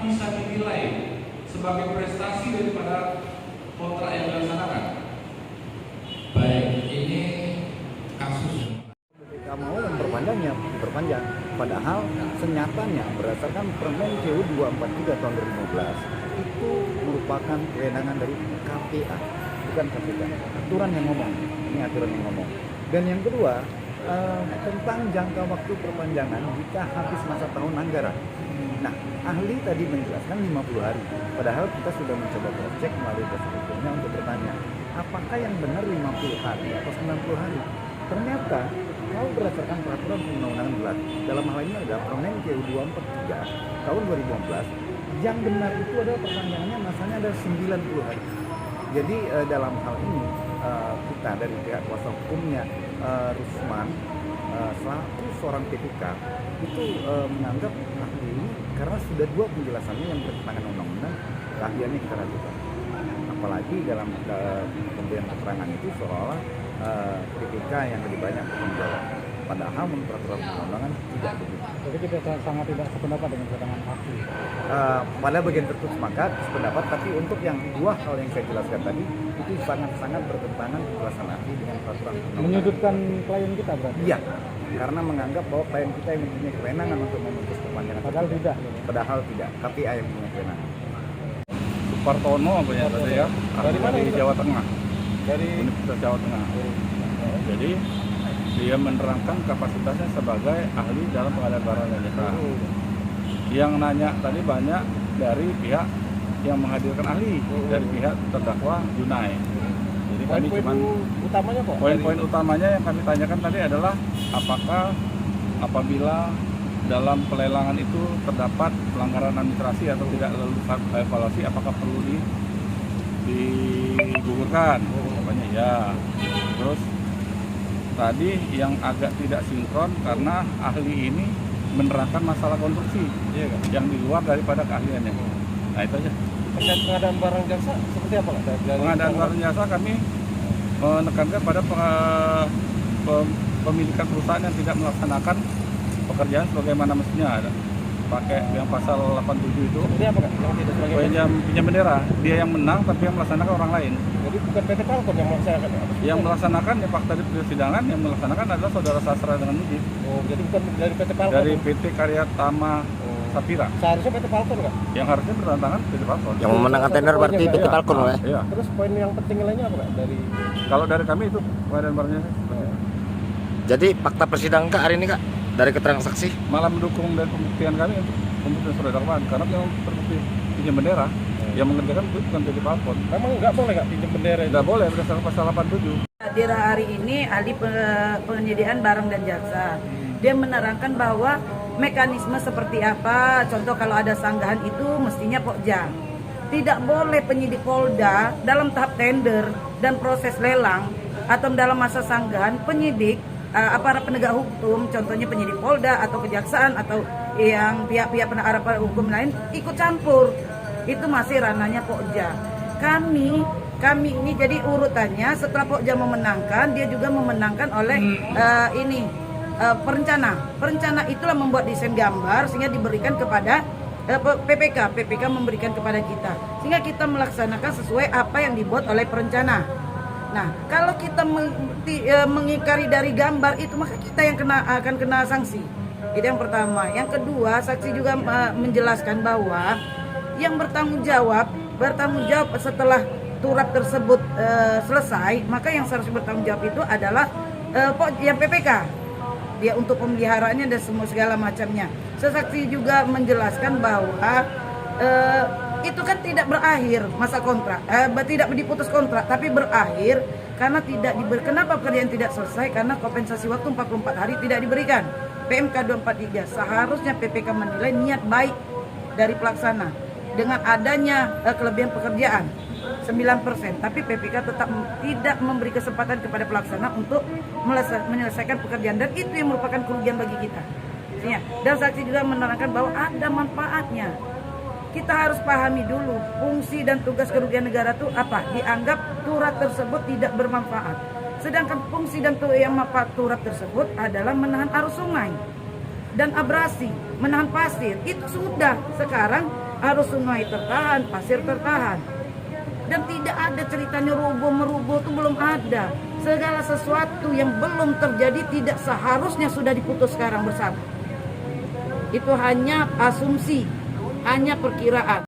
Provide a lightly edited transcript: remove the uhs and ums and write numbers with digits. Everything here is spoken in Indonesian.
bisa dinilai sebagai prestasi daripada kontrak yang dilaksanakan? Baik, ini kasus BPK mau memperpanjangnya, diperpanjang. Padahal senyatanya berdasarkan Permen KU 243 tahun 2015 itu merupakan kewenangan dari KPA, bukan KPK. Aturan yang ngomong, ini aturan yang ngomong. Dan yang kedua, tentang jangka waktu perpanjangan jika habis masa tahun anggaran. Nah, ahli tadi menjelaskan 50 hari. Padahal kita sudah mencoba cek melalui proses hukumnya untuk bertanya, apakah yang benar 50 hari atau 90 hari? Ternyata kalau berdasarkan peraturan perundang-undangan berlaku, dalam hal ini adalah Permen KU 243 tahun 2015, yang benar itu adalah perpanjangannya masanya ada 90 hari. Jadi dalam hal ini kita dari pihak kuasa hukumnya Rusman selaku seorang PPK itu menganggap ahli ini karena sudah dua penjelasannya yang bertentangan undang-undang, keahliannya kita ragukan. Apalagi dalam pemberian keterangan itu seolah-olah PPK yang lebih banyak bertanggung jawab. Padahal menurut peraturan perundang-undangan tidak begitu. Jadi kita sangat tidak sependapat dengan keterangan ahli. Pada bagian tertentu sependapat, tapi untuk yang dua hal yang saya jelaskan tadi itu sangat-sangat bertentangan kejelasan ahli dengan peraturan perundang-undangan. Menyudutkan klien kita berarti? Iya, karena menganggap bahwa klien kita yang mempunyai kewenangan untuk memutus perpanjangan. Padahal tidak. Padahal tidak, KPA yang punya kewenangan. Supartono apa ya tadi ya? Dari mana Dari itu? Jawa Tengah, Dari Universitas Jawa Tengah. Jadi dia menerangkan kapasitasnya sebagai ahli dalam pengadaan barang dan jasa. Yang nanya tadi banyak dari pihak yang menghadirkan ahli, dari pihak terdakwa Junai. Jadi kami poin utamanya kok? poin-poin utamanya yang kami tanyakan tadi adalah apakah apabila dalam pelelangan itu terdapat pelanggaran administrasi atau tidak lalu evaluasi, apakah perlu digugurkan? Jawabannya ya. Terus tadi yang agak tidak sinkron karena ahli ini menerangkan masalah konstruksi yang di luar daripada keahliannya. Nah itu aja. Terkait pengadaan barang jasa seperti apa? Pengadaan barang jasa kami menekankan pada pemilikan perusahaan yang tidak melaksanakan pekerjaan sebagaimana mestinya. Ada pakai yang pasal 87 itu. Jadi apa? Yang tidak sebagai Pinjam bendera, dia yang menang tapi yang melaksanakan orang lain. Jadi bukan PT Palkon yang melaksanakan? Yang melaksanakan ya fakta di persidangan yang melaksanakan adalah saudara Sastra dengan Mujib. Oh, jadi bukan dari PT Palkon? Dari PT Karya Tama Sapira. Seharusnya PT Palkon nggak? Yang harusnya bertentangan PT Palkon. Yang memenangkan tender berarti PT Palkon ya? Iya. Terus poin yang penting lainnya apa Kak? Dari Kalau dari kami itu pengadaan barangnya Jadi fakta persidangan Kak hari ini Kak dari keterangan saksi malah mendukung dan pembuktian kami untuk pembuktian surat dakwaan karena memang terbukti pinjam bendera yang mengerjakan itu bukan PT Palkon. memang nggak boleh Kak pinjam bendera itu? Tidak boleh berdasarkan pasal 87. Hadir hari ini ahli penyediaan barang dan jasa. Dia menerangkan bahwa mekanisme seperti apa, contoh kalau ada sanggahan itu mestinya Pokja. Tidak boleh penyidik Polda dalam tahap tender dan proses lelang atau dalam masa sanggahan penyidik aparat penegak hukum, contohnya penyidik Polda atau kejaksaan atau yang pihak-pihak penegak hukum lain ikut campur. Itu masih ranahnya Pokja. Kami ini jadi urutannya setelah Pokja memenangkan, dia juga memenangkan oleh perencana itulah membuat desain gambar sehingga diberikan kepada PPK memberikan kepada kita sehingga kita melaksanakan sesuai apa yang dibuat oleh perencana. Nah, kalau kita mengingkari dari gambar itu maka kita yang akan kena sanksi. Itu yang pertama. Yang kedua, saksi juga menjelaskan bahwa yang bertanggung jawab setelah turap tersebut selesai, maka yang seharusnya bertanggung jawab itu adalah yang PPK. Dia untuk pemeliharaannya dan semua segala macamnya. Saksi juga menjelaskan bahwa itu kan tidak berakhir masa kontrak, tidak diputus kontrak, tapi berakhir karena tidak kenapa pekerjaan tidak selesai karena kompensasi waktu 44 hari tidak diberikan. PMK 243 seharusnya PPK menilai niat baik dari pelaksana dengan adanya kelebihan pekerjaan 9%, tapi PPK tetap tidak memberi kesempatan kepada pelaksana untuk menyelesaikan pekerjaan dan itu yang merupakan kerugian bagi kita. Dan saksi juga menerangkan bahwa ada manfaatnya. Kita harus pahami dulu fungsi dan tugas kerugian negara itu apa. Dianggap turap tersebut tidak bermanfaat. Sedangkan fungsi dan manfaat turap tersebut adalah menahan arus sungai dan abrasi, menahan pasir. Itu sudah. Sekarang Arus sungai tertahan, pasir tertahan. Dan tidak ada ceritanya roboh-meroboh, itu belum ada. Segala sesuatu yang belum terjadi tidak seharusnya sudah diputus sekarang bersama. Itu hanya asumsi, hanya perkiraan.